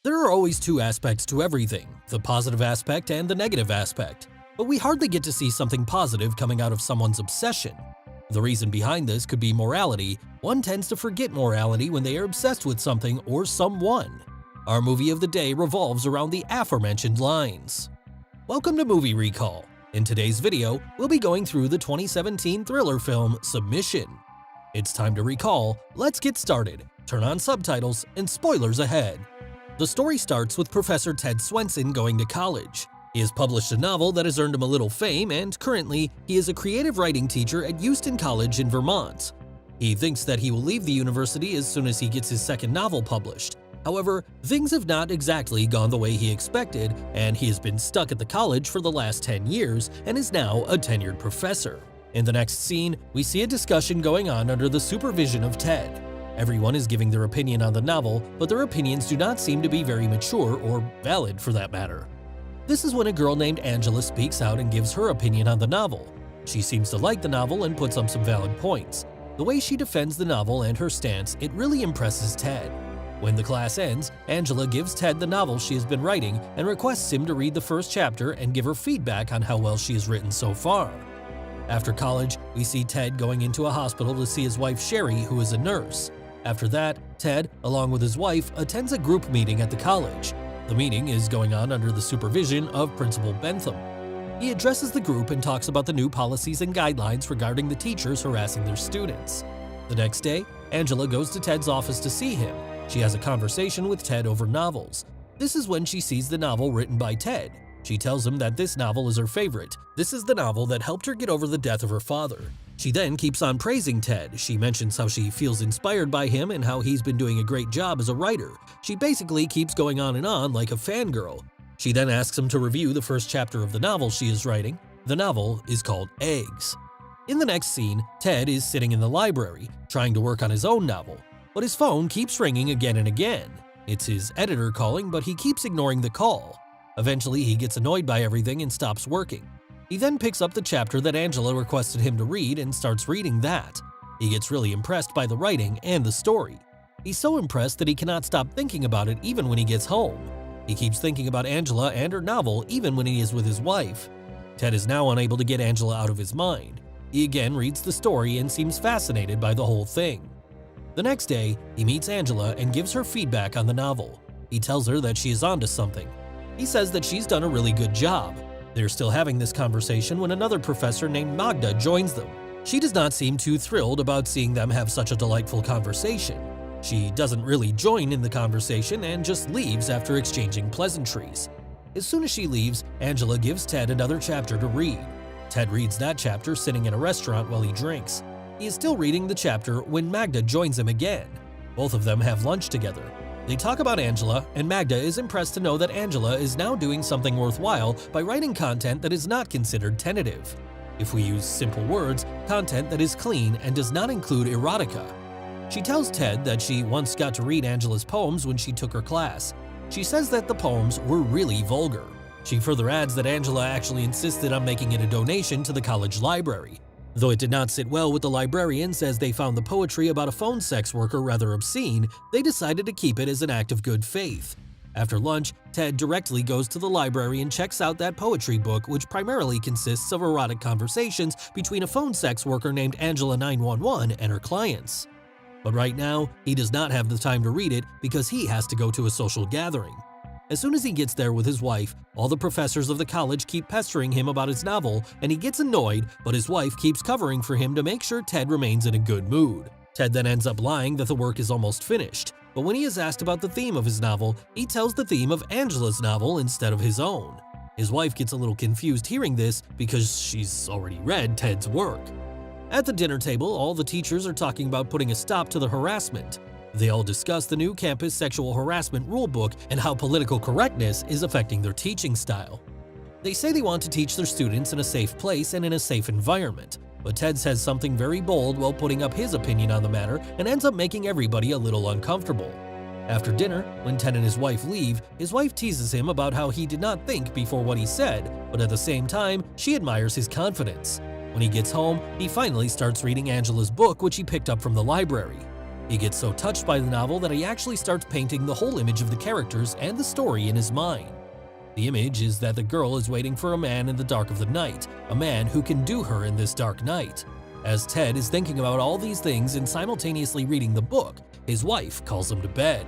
There are always two aspects to everything, the positive aspect and the negative aspect, but we hardly get to see something positive coming out of someone's obsession. The reason behind this could be morality. One tends to forget morality when they are obsessed with something or someone. Our movie of the day revolves around the aforementioned lines. Welcome to Movie Recall. In today's video, we'll be going through the 2017 thriller film Submission. It's time to recall, let's get started, turn on subtitles, and spoilers ahead. The story starts with Professor Ted Swenson going to college. He has published a novel that has earned him a little fame, and currently, he is a creative writing teacher at Euston College in Vermont. He thinks that he will leave the university as soon as he gets his second novel published. However, things have not exactly gone the way he expected, and he has been stuck at the college for the last 10 years and is now a tenured professor. In the next scene, we see a discussion going on under the supervision of Ted. Everyone is giving their opinion on the novel, but their opinions do not seem to be very mature or valid for that matter. This is when a girl named Angela speaks out and gives her opinion on the novel. She seems to like the novel and puts up some valid points. The way she defends the novel and her stance, it really impresses Ted. When the class ends, Angela gives Ted the novel she has been writing and requests him to read the first chapter and give her feedback on how well she has written so far. After college, we see Ted going into a hospital to see his wife Sherry, who is a nurse. After that, Ted, along with his wife, attends a group meeting at the college. The meeting is going on under the supervision of Principal Bentham. He addresses the group and talks about the new policies and guidelines regarding the teachers harassing their students. The next day, Angela goes to Ted's office to see him. She has a conversation with Ted over novels. This is when she sees the novel written by Ted. She tells him that this novel is her favorite. This is the novel that helped her get over the death of her father. She then keeps on praising Ted. She mentions how she feels inspired by him and how he's been doing a great job as a writer. She basically keeps going on and on like a fangirl. She then asks him to review the first chapter of the novel she is writing. The novel is called Eggs. In the next scene, Ted is sitting in the library, trying to work on his own novel, but his phone keeps ringing again and again. It's his editor calling, but he keeps ignoring the call. Eventually, he gets annoyed by everything and stops working. He then picks up the chapter that Angela requested him to read and starts reading that. He gets really impressed by the writing and the story. He's so impressed that he cannot stop thinking about it even when he gets home. He keeps thinking about Angela and her novel even when he is with his wife. Ted is now unable to get Angela out of his mind. He again reads the story and seems fascinated by the whole thing. The next day, he meets Angela and gives her feedback on the novel. He tells her that she is onto something. He says that she's done a really good job. They're still having this conversation when another professor named Magda joins them. She does not seem too thrilled about seeing them have such a delightful conversation. She doesn't really join in the conversation and just leaves after exchanging pleasantries. As soon as she leaves, Angela gives Ted another chapter to read. Ted reads that chapter sitting in a restaurant while he drinks. He is still reading the chapter when Magda joins him again. Both of them have lunch together. They talk about Angela, and Magda is impressed to know that Angela is now doing something worthwhile by writing content that is not considered tentative. If we use simple words, content that is clean and does not include erotica. She tells Ted that she once got to read Angela's poems when she took her class. She says that the poems were really vulgar. She further adds that Angela actually insisted on making it a donation to the college library. Though it did not sit well with the librarians as they found the poetry about a phone sex worker rather obscene, they decided to keep it as an act of good faith. After lunch, Ted directly goes to the library and checks out that poetry book, which primarily consists of erotic conversations between a phone sex worker named Angela 911 and her clients. But right now, he does not have the time to read it because he has to go to a social gathering. As soon as he gets there with his wife, all the professors of the college keep pestering him about his novel, and he gets annoyed, but his wife keeps covering for him to make sure Ted remains in a good mood. Ted then ends up lying that the work is almost finished, but when he is asked about the theme of his novel, he tells the theme of Angela's novel instead of his own. His wife gets a little confused hearing this because she's already read Ted's work. At the dinner table, all the teachers are talking about putting a stop to the harassment. They all discuss the new campus sexual harassment rulebook and how political correctness is affecting their teaching style. They say they want to teach their students in a safe place and in a safe environment, but Ted says something very bold while putting up his opinion on the matter and ends up making everybody a little uncomfortable. After dinner, when Ted and his wife leave, his wife teases him about how he did not think before what he said, but at the same time, she admires his confidence. When he gets home, he finally starts reading Angela's book, which he picked up from the library. He gets so touched by the novel that he actually starts painting the whole image of the characters and the story in his mind. The image is that the girl is waiting for a man in the dark of the night, a man who can do her in this dark night. As Ted is thinking about all these things and simultaneously reading the book, his wife calls him to bed.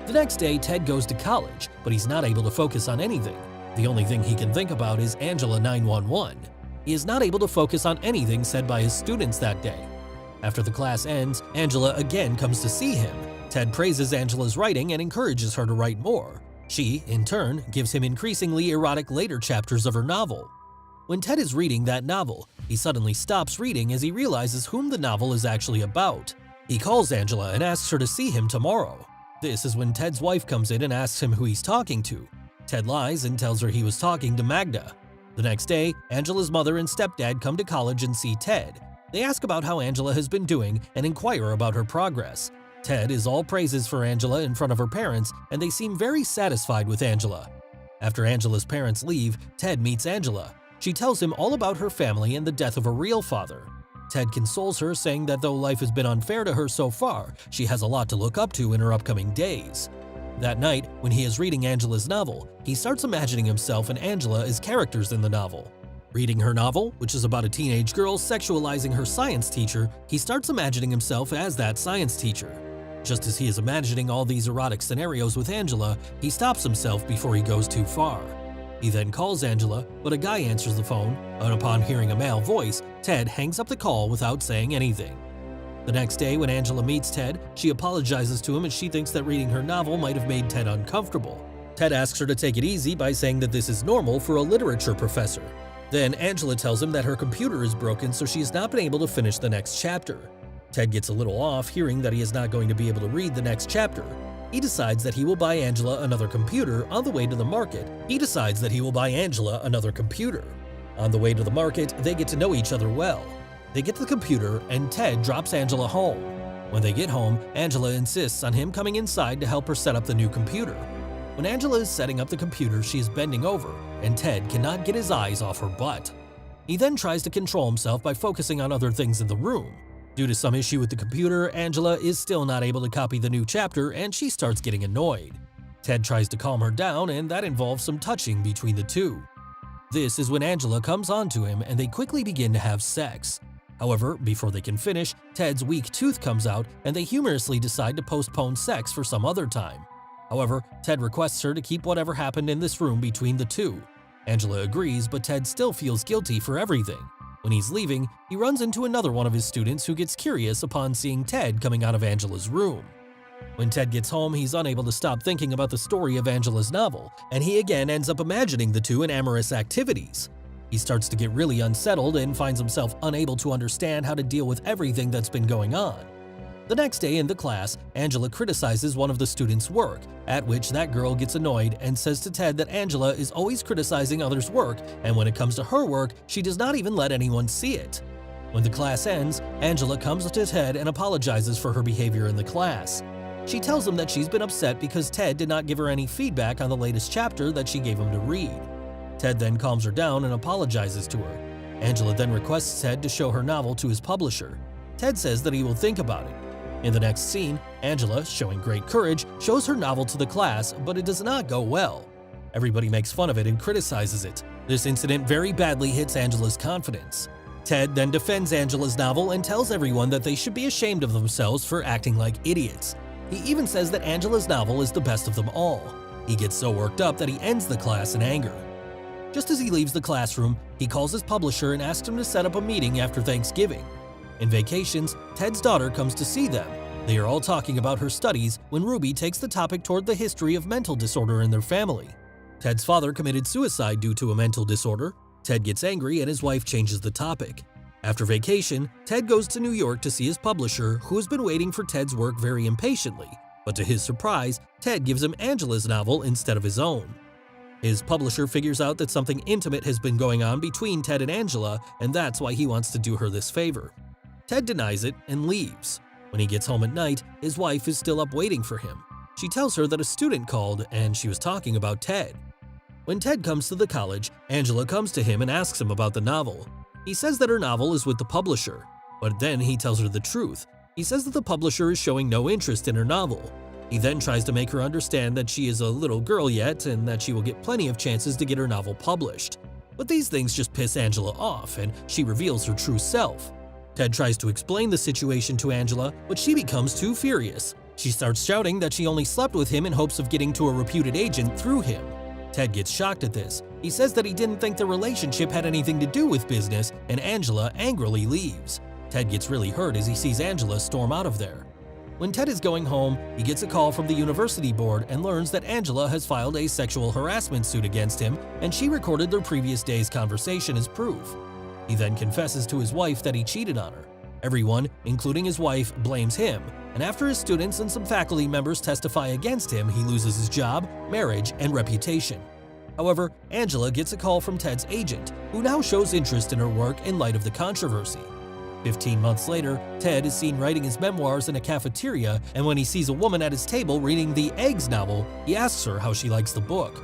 The next day, Ted goes to college, but he's not able to focus on anything. The only thing he can think about is Angela 911. He is not able to focus on anything said by his students that day. After the class ends, Angela again comes to see him. Ted praises Angela's writing and encourages her to write more. She, in turn, gives him increasingly erotic later chapters of her novel. When Ted is reading that novel, he suddenly stops reading as he realizes whom the novel is actually about. He calls Angela and asks her to see him tomorrow. This is when Ted's wife comes in and asks him who he's talking to. Ted lies and tells her he was talking to Magda. The next day, Angela's mother and stepdad come to college and see Ted. They ask about how Angela has been doing and inquire about her progress. Ted is all praises for Angela in front of her parents, and they seem very satisfied with Angela. After Angela's parents leave, Ted meets Angela. She tells him all about her family and the death of her real father. Ted consoles her, saying that though life has been unfair to her so far, she has a lot to look up to in her upcoming days. That night, when he is reading Angela's novel, he starts imagining himself and Angela as characters in the novel. Reading her novel, which is about a teenage girl sexualizing her science teacher, he starts imagining himself as that science teacher. Just as he is imagining all these erotic scenarios with Angela, he stops himself before he goes too far. He then calls Angela, but a guy answers the phone, and upon hearing a male voice, Ted hangs up the call without saying anything. The next day, when Angela meets Ted, she apologizes to him as she thinks that reading her novel might have made Ted uncomfortable. Ted asks her to take it easy by saying that this is normal for a literature professor. Then Angela tells him that her computer is broken, so she has not been able to finish the next chapter. Ted gets a little off, hearing that he is not going to be able to read the next chapter. He decides that he will buy Angela another computer on the way to the market. On the way to the market, they get to know each other well. They get the computer, and Ted drops Angela home. When they get home, Angela insists on him coming inside to help her set up the new computer. When Angela is setting up the computer, she is bending over, and Ted cannot get his eyes off her butt. He then tries to control himself by focusing on other things in the room. Due to some issue with the computer, Angela is still not able to copy the new chapter, and she starts getting annoyed. Ted tries to calm her down, and that involves some touching between the two. This is when Angela comes on to him, and they quickly begin to have sex. However, before they can finish, Ted's weak tooth comes out, and they humorously decide to postpone sex for some other time. However, Ted requests her to keep whatever happened in this room between the two. Angela agrees, but Ted still feels guilty for everything. When he's leaving, he runs into another one of his students who gets curious upon seeing Ted coming out of Angela's room. When Ted gets home, he's unable to stop thinking about the story of Angela's novel, and he again ends up imagining the two in amorous activities. He starts to get really unsettled and finds himself unable to understand how to deal with everything that's been going on. The next day in the class, Angela criticizes one of the students' work, at which that girl gets annoyed and says to Ted that Angela is always criticizing others' work, and when it comes to her work, she does not even let anyone see it. When the class ends, Angela comes to Ted and apologizes for her behavior in the class. She tells him that she's been upset because Ted did not give her any feedback on the latest chapter that she gave him to read. Ted then calms her down and apologizes to her. Angela then requests Ted to show her novel to his publisher. Ted says that he will think about it. In the next scene, Angela, showing great courage, shows her novel to the class, but it does not go well. Everybody makes fun of it and criticizes it. This incident very badly hits Angela's confidence. Ted then defends Angela's novel and tells everyone that they should be ashamed of themselves for acting like idiots. He even says that Angela's novel is the best of them all. He gets so worked up that he ends the class in anger. Just as he leaves the classroom, he calls his publisher and asks him to set up a meeting after Thanksgiving. In vacations, Ted's daughter comes to see them. They are all talking about her studies when Ruby takes the topic toward the history of mental disorder in their family. Ted's father committed suicide due to a mental disorder. Ted gets angry and his wife changes the topic. After vacation, Ted goes to New York to see his publisher, who has been waiting for Ted's work very impatiently. But to his surprise, Ted gives him Angela's novel instead of his own. His publisher figures out that something intimate has been going on between Ted and Angela, and that's why he wants to do her this favor. Ted denies it and leaves. When he gets home at night, his wife is still up waiting for him. She tells her that a student called and she was talking about Ted. When Ted comes to the college, Angela comes to him and asks him about the novel. He says that her novel is with the publisher, but then he tells her the truth. He He says that the publisher is showing no interest in her novel. He then tries to make her understand that she is a little girl yet and that she will get plenty of chances to get her novel published. But these things just piss Angela off, and she reveals her true self. Ted tries to explain the situation to Angela, but she becomes too furious. She starts shouting that she only slept with him in hopes of getting to a reputed agent through him. Ted gets shocked at this. He says that he didn't think the relationship had anything to do with business, and Angela angrily leaves. Ted gets really hurt as he sees Angela storm out of there. When Ted is going home, he gets a call from the university board and learns that Angela has filed a sexual harassment suit against him, and she recorded their previous day's conversation as proof. He then confesses to his wife that he cheated on her. Everyone, including his wife, blames him, and after his students and some faculty members testify against him, he loses his job, marriage, and reputation. However, Angela gets a call from Ted's agent, who now shows interest in her work in light of the controversy. 15 months later, Ted is seen writing his memoirs in a cafeteria, and when he sees a woman at his table reading the Eggs novel, he asks her how she likes the book.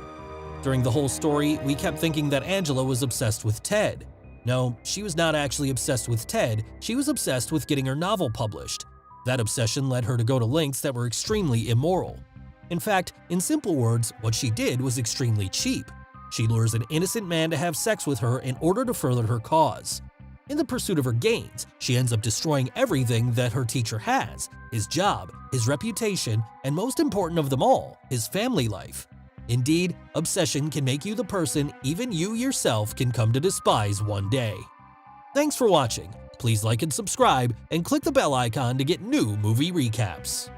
During the whole story, we kept thinking that Angela was obsessed with Ted. No, she was not actually obsessed with Ted, she was obsessed with getting her novel published. That obsession led her to go to lengths that were extremely immoral. In fact, in simple words, what she did was extremely cheap. She lures an innocent man to have sex with her in order to further her cause. In the pursuit of her gains, she ends up destroying everything that her teacher has: his job, his reputation, and most important of them all, his family life. Indeed, obsession can make you the person even you yourself can come to despise one day. Thanks for watching. Please like and subscribe, and click the bell icon to get new movie recaps.